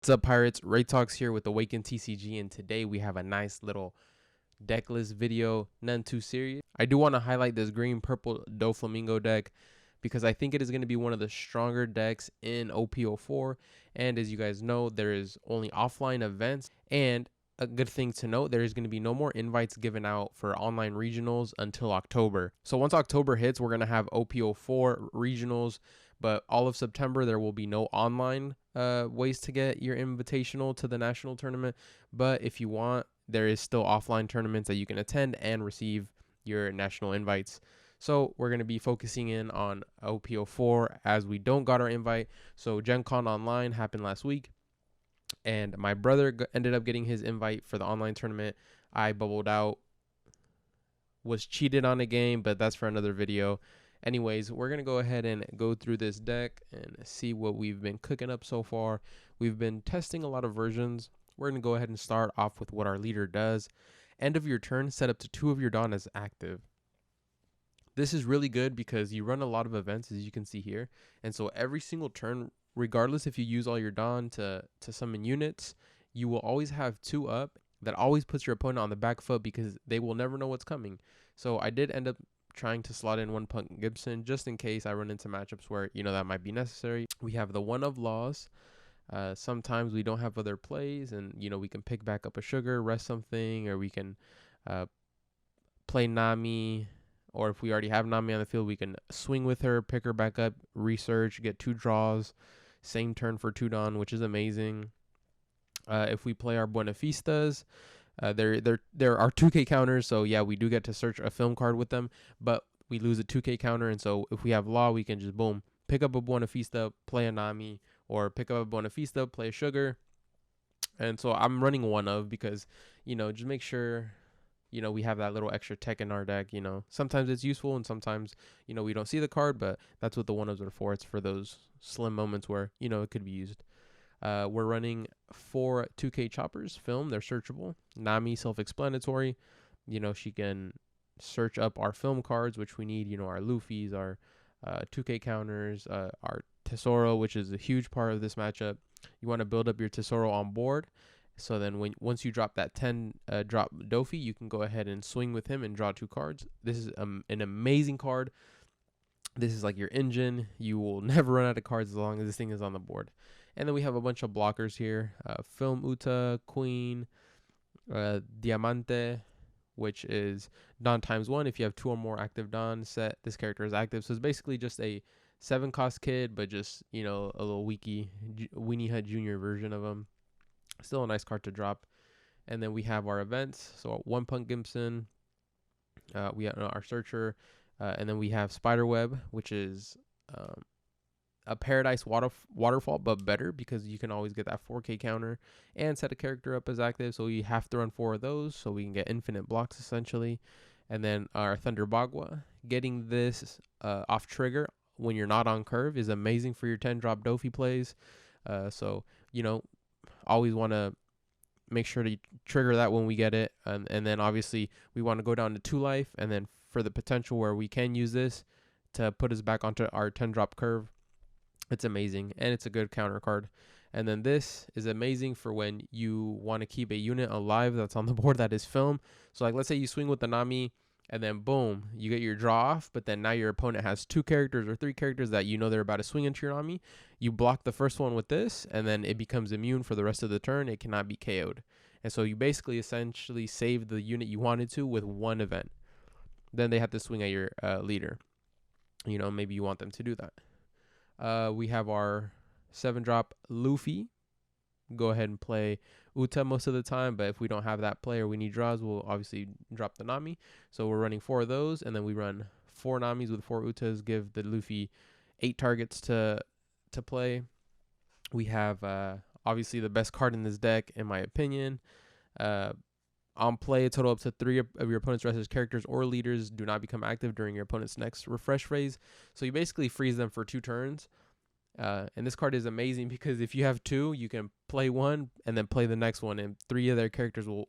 What's up, Pirates? Ray Talks here with Awaken TCG, and today we have a nice little deck list video, none too serious. I do want to highlight this green-purple Doflamingo deck because I think it is going to be one of the stronger decks in OP04, and as you guys know, there is only offline events, and a good thing to note, there is going to be no more invites given out for online regionals until October. So once October hits, we're going to have OP04 regionals, but all of September there will be no online ways to get your invitational to the national tournament. But if you want, there is still offline tournaments that you can attend and receive your national invites. So we're going to be focusing in on OP04 as we don't got our invite. So Gen Con Online happened last week, and my brother ended up getting his invite for the online tournament. I bubbled out, was cheated on a game, but that's for another video. Anyways, we're going to go ahead and go through this deck and see what we've been cooking up so far. We've been testing a lot of versions. We're going to go ahead and start off with what our leader does. End of your turn, set up to 2 of your Dawn as active. This is really good because you run a lot of events, as you can see here. And so every single turn, regardless if you use all your Dawn to summon units, you will always have 2 up. That always puts your opponent on the back foot because they will never know what's coming. So I did end up trying to slot in 1 Punk Gibson just in case I run into matchups where, that might be necessary. We have the 1 of Laws. Sometimes we don't have other plays, and, we can pick back up a Sugar, rest something, or we can play Nami, or if we already have Nami on the field, we can swing with her, pick her back up, research, get 2 draws, same turn for 2 Dawn, which is amazing. If we play our Buenafistas, there are 2K counters, so yeah, we do get to search a film card with them, but we lose a 2K counter, and so if we have Law, we can just boom, pick up a Buenafista, play a Nami, or pick up a Buenafista, play a Sugar. And so I'm running 1 of because, just make sure, we have that little extra tech in our deck. Sometimes it's useful and sometimes, we don't see the card, but that's what the 1 ofs are for. It's for those slim moments where, it could be used. We're running 4 2K choppers, film, they're searchable. Nami, self-explanatory. She can search up our film cards, which we need, our Luffy's, our 2K counters, our Tesoro, which is a huge part of this matchup. You want to build up your Tesoro on board. So then once you drop that 10 drop Dofi, you can go ahead and swing with him and draw 2 cards. This is an amazing card. This is like your engine. You will never run out of cards as long as this thing is on the board. And then we have a bunch of blockers here. Film Uta, Queen, Diamante, which is Dawn ×1. If you have 2 or more active Dawn set, this character is active. So it's basically just a 7-cost kid, but just, a little Weenie Hut Jr. version of him. Still a nice card to drop. And then we have our events. So 1 Punk Gibson. We have our Searcher. And then we have Spiderweb, which is a Paradise Waterfall, but better because you can always get that 4K counter and set a character up as active. So you have to run 4 of those so we can get infinite blocks essentially. And then our Thunder Bagua. Getting this off trigger when you're not on curve is amazing for your 10 drop Dofi plays. So, always want to make sure to trigger that when we get it. And then obviously we want to go down to 2 life. And then for the potential where we can use this to put us back onto our 10 drop curve, it's amazing. And it's a good counter card. And then this is amazing for when you want to keep a unit alive that's on the board that is film. So like, let's say you swing with the Nami and then boom, you get your draw off, but then now your opponent has 2 characters or 3 characters that they're about to swing into your Nami. You block the first one with this, and then it becomes immune for the rest of the turn. It cannot be KO'd. And so you basically essentially save the unit you wanted to with 1 event. Then they have to swing at your leader. Maybe you want them to do that. We have our 7-drop Luffy. Go ahead and play Uta most of the time, but if we don't have that play or we need draws, we'll obviously drop the Nami. So we're running 4 of those, and then we run 4 Namis with 4 Utas, give the Luffy 8 targets to play. We have obviously the best card in this deck, in my opinion. On play, a total up to 3 of your opponent's restless characters or leaders do not become active during your opponent's next refresh phase. So you basically freeze them for 2 turns. And this card is amazing because if you have 2, you can play 1 and then play the next one, and 3 of their characters will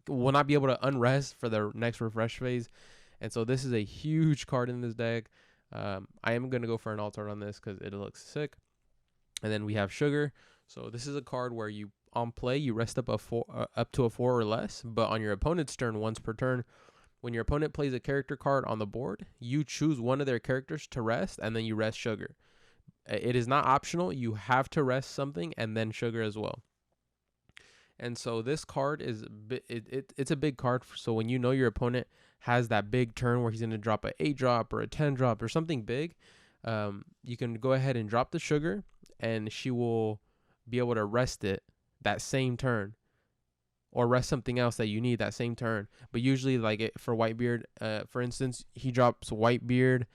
not be able to unrest for their next refresh phase. And so this is a huge card in this deck. I am going to go for an alt art on this because it looks sick. And then we have Sugar. So this is a card where you on play you rest up up to a 4 or less, but on your opponent's turn, once per turn, when your opponent plays a character card on the board, you choose one of their characters to rest, and then you rest Sugar. It is not optional. You have to rest something and then Sugar as well. And so this card is it's a big card. So when you know your opponent has that big turn where he's going to drop an 8 drop or a 10 drop or something big, you can go ahead and drop the Sugar, and she will be able to rest it that same turn, or rest something else that you need that same turn. But usually, like for Whitebeard, for instance, he drops Whitebeard,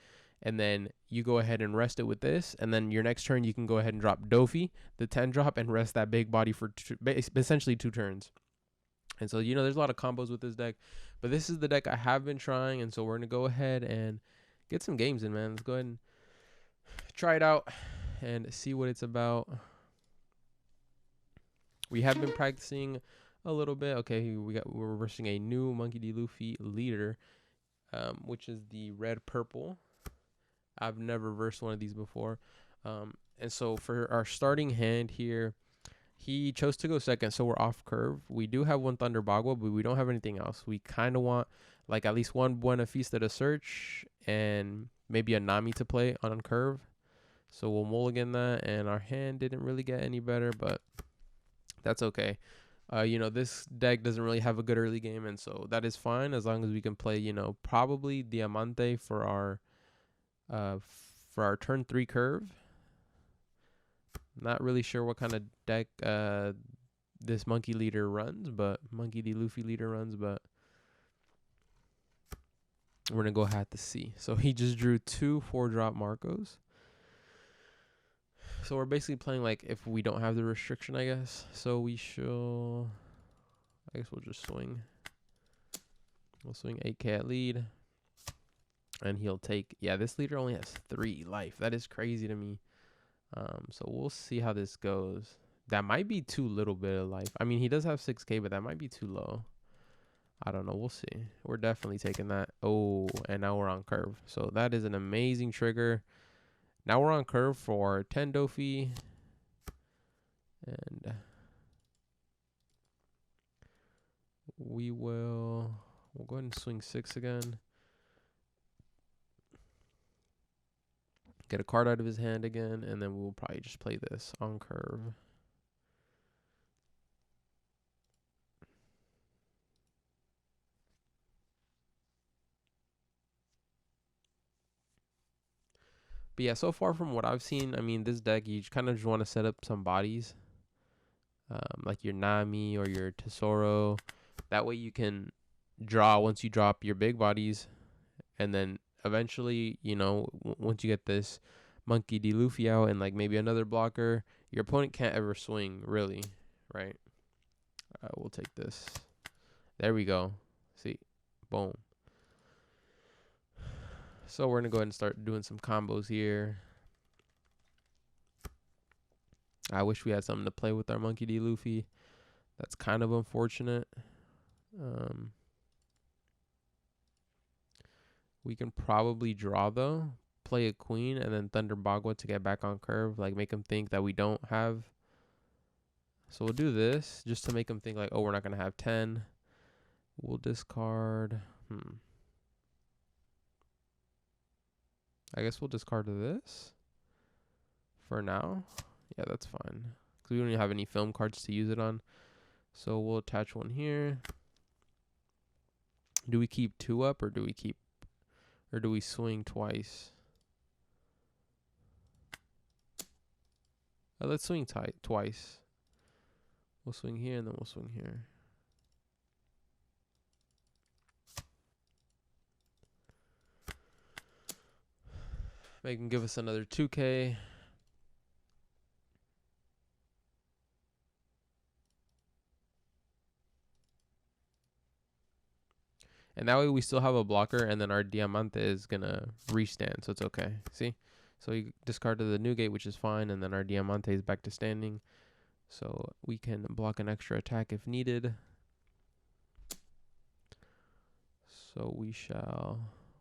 and then you go ahead and rest it with this, and then your next turn you can go ahead and drop Dofi, the 10 drop, and rest that big body for essentially 2 turns. And so, there's a lot of combos with this deck, but this is the deck I have been trying, and so we're going to go ahead and get some games in, man. Let's go ahead and try it out and see what it's about. We have been practicing a little bit. Okay, we're reversing a new Monkey D. Luffy leader, which is the red purple. I've never versed one of these before. And so for our starting hand here, he chose to go second, so we're off curve. We do have one Thunder Bagua, but we don't have anything else. We kind of want like at least one Buena Vista to search and maybe a Nami to play on curve. So we'll mulligan that, and our hand didn't really get any better, but that's okay. This deck doesn't really have a good early game, and so that is fine as long as we can play, probably Diamante for our turn 3 curve. Not really sure what kind of deck this Monkey leader runs, but Monkey D. Luffy leader runs, but we're gonna go have to see. So he just drew 2 4-drop Marcos. So we're basically playing like if we don't have the restriction, I guess. So I guess we'll just swing. We'll swing 8k at lead. And he'll take, this leader only has 3 life. That is crazy to me. So we'll see how this goes. That might be too little bit of life. I mean, he does have 6k, but that might be too low. I don't know. We'll see. We're definitely taking that. Oh, and now we're on curve. So that is an amazing trigger. Now we're on curve for 10 Dofi. And we'll go ahead and swing 6 again. Get a card out of his hand again, and then we'll probably just play this on curve. But yeah, so far from what I've seen, I mean, this deck, you kind of just want to set up some bodies. Like your Nami or your Tesoro. That way you can draw once you drop your big bodies. And then eventually, once you get this Monkey D. Luffy out and like maybe another blocker, your opponent can't ever swing, really, right? We'll take this. There we go. See? Boom. So we're going to go ahead and start doing some combos here. I wish we had something to play with our Monkey D. Luffy. That's kind of unfortunate. We can probably draw, though. Play a queen and then Thunder Bagua to get back on curve. Like, make him think that we don't have. So we'll do this just to make him think like, oh, we're not going to have 10. We'll discard. I guess we'll discard this for now. Yeah, that's fine. Because we don't even have any film cards to use it on. So we'll attach one here. Do we keep 2 up or do we swing twice? Let's swing twice. We'll swing here and then we'll swing here. Make him give us another 2k. And that way we still have a blocker, and then our Diamante is going to restand, so it's okay. See? So we discarded the Newgate, which is fine, and then our Diamante is back to standing. So we can block an extra attack if needed. So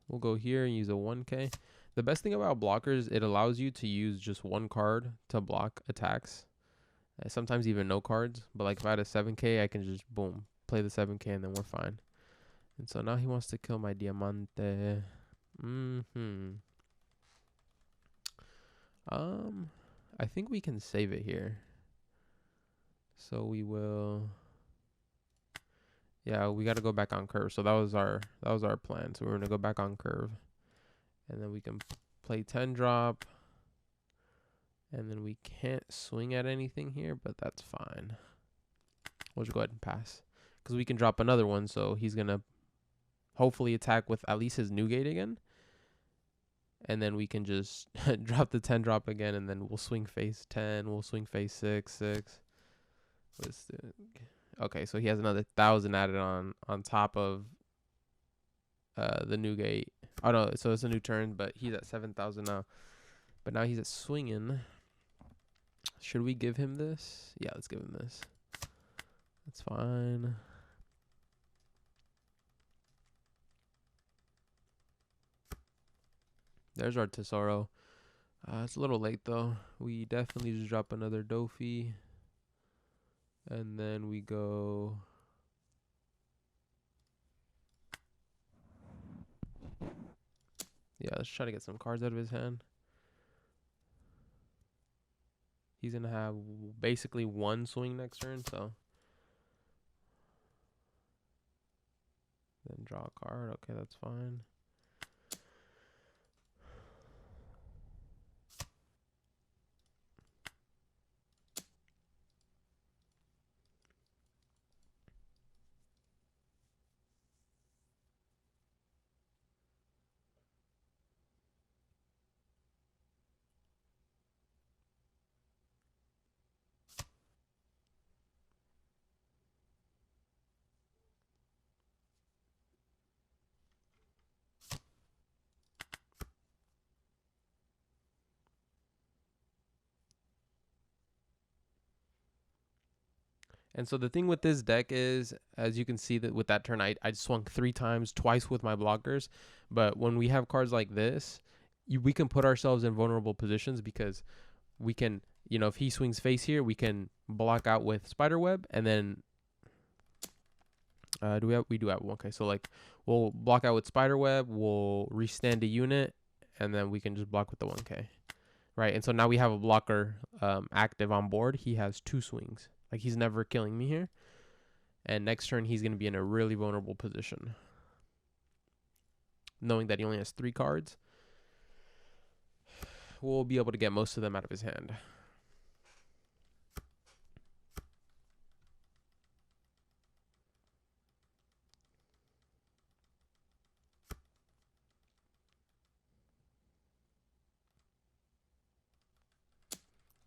we'll go here and use a 1k. The best thing about blockers, it allows you to use just one card to block attacks. Sometimes even no cards. But like if I had a 7K, I can just boom play the 7K and then we're fine. And so now he wants to kill my Diamante. I think we can save it here. So we will. Yeah, we got to go back on curve. So that was our plan. So we're gonna go back on curve, and then we can play 10 drop, and then we can't swing at anything here, but that's fine. We'll just go ahead and pass because we can drop another one. So he's gonna hopefully attack with at least his new gate again, and then we can just drop the 10 drop again, and then we'll swing face 10. We'll swing face 6. Okay, so he has another 1,000 added on top of the new gate. Oh no, so it's a new turn, but he's at 7,000 now. But now he's at swinging. Should we give him this? Yeah, let's give him this. That's fine. There's our Tesoro. It's a little late though. We definitely just drop another Dofi. And then we go. Yeah, let's try to get some cards out of his hand. He's going to have basically one swing next turn, so. Then draw a card. Okay, that's fine. And so the thing with this deck is, as you can see that with that turn, I swung 3 times, twice with my blockers. But when we have cards like this, we can put ourselves in vulnerable positions because we can, if he swings face here, we can block out with Spiderweb, and then we do have one. Okay, so like we'll block out with Spiderweb, we'll restand a unit, and then we can just block with the 1K. Right, and so now we have a blocker active on board. He has 2 swings. Like, he's never killing me here. And next turn, he's going to be in a really vulnerable position. Knowing that he only has 3 cards, we'll be able to get most of them out of his hand.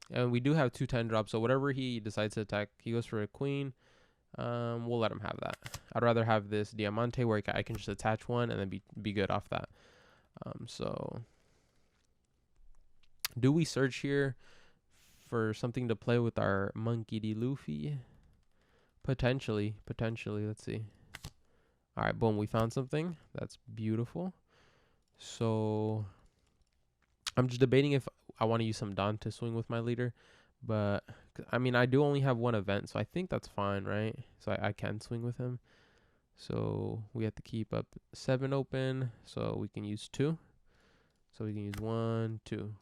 And we do have 2 10 drops, so whatever he decides to attack, he goes for a queen. We'll let him have that. I'd rather have this Diamante where I can just attach one and then be good off that. So do we search here for something to play with our Monkey D. Luffy? Potentially. Let's see. All right, boom, we found something. That's beautiful. So I'm just debating if I want to use some Dawn to swing with my leader. But, I mean, I do only have 1 event, so I think that's fine, right? So I can swing with him. So we have to keep up 7 open, so we can use 2. So we can use 1, 2.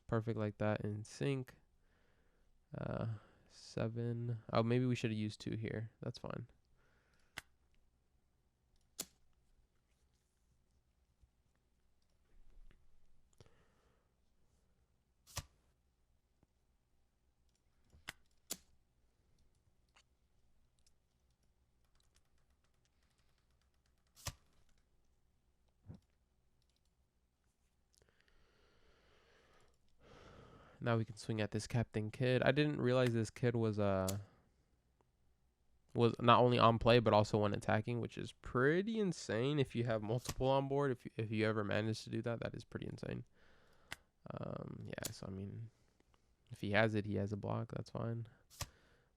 Perfect like that in sync. 7. Oh, maybe we should have used 2 here. That's fine. Now we can swing at this Captain Kid. I didn't realize this kid was not only on play but also when attacking, which is pretty insane. If you have multiple on board, if you ever manage to do that, that is pretty insane. Yeah. So I mean, if he has it, he has a block. That's fine.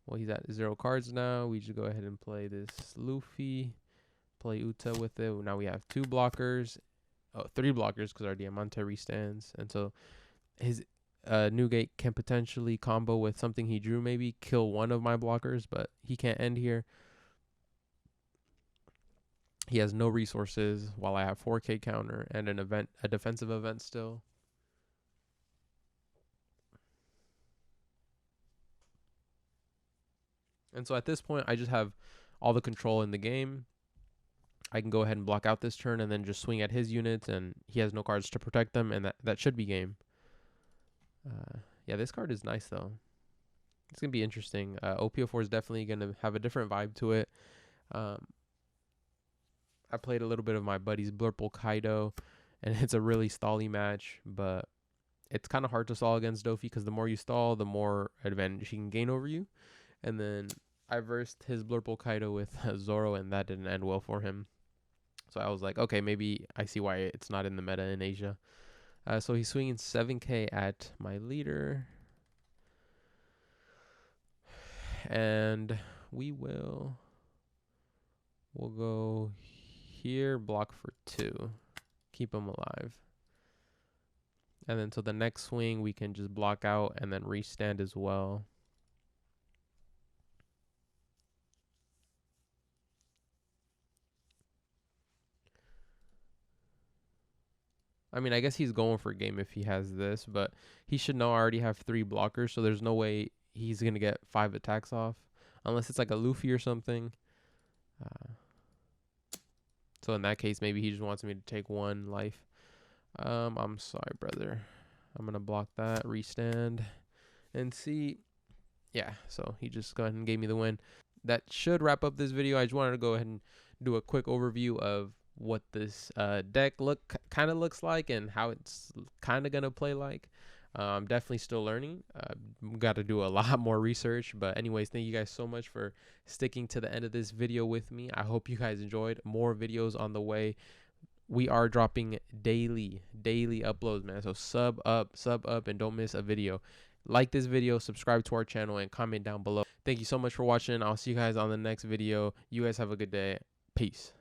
Well, he's at 0 cards now. We just go ahead and play this Luffy. Play Uta with it. Now we have 2 blockers. Oh, 3 blockers because our Diamante restands. And so his Newgate can potentially combo with something he drew, maybe kill one of my blockers, but he can't end here. He has no resources while I have 4K counter and a defensive event still. And so at this point, I just have all the control in the game. I can go ahead and block out this turn and then just swing at his units, and he has no cards to protect them, and that should be game. Yeah, this card is nice, though. It's going to be interesting. OPO4 is definitely going to have a different vibe to it. I played a little bit of my buddy's Blurple Kaido, and it's a really stally match, but it's kind of hard to stall against Dofi because the more you stall, the more advantage he can gain over you. And then I versed his Blurple Kaido with Zoro, and that didn't end well for him. So I was like, okay, maybe I see why it's not in the meta in Asia. So he's swinging 7K at my leader. And we'll go here, block for 2. Keep him alive. And then so the next swing, we can just block out and then restand as well. I mean, I guess he's going for game if he has this, but he should know I already have 3 blockers, so there's no way he's going to get 5 attacks off, unless it's like a Luffy or something. So in that case, maybe he just wants me to take 1 life. I'm sorry, brother. I'm going to block that, restand, and see. Yeah, so he just go ahead and gave me the win. That should wrap up this video. I just wanted to go ahead and do a quick overview of what this deck kind of looks like and how it's kind of gonna play like. I'm definitely still learning. Got to do a lot more research, but anyways, thank you guys so much for sticking to the end of this video with me. I hope you guys enjoyed. More videos on the way. We are dropping daily uploads, man. So sub up and don't miss a video. Like this video, subscribe to our channel, and comment down below. Thank you so much for watching. I'll see you guys on the next video. You guys have a good day. Peace.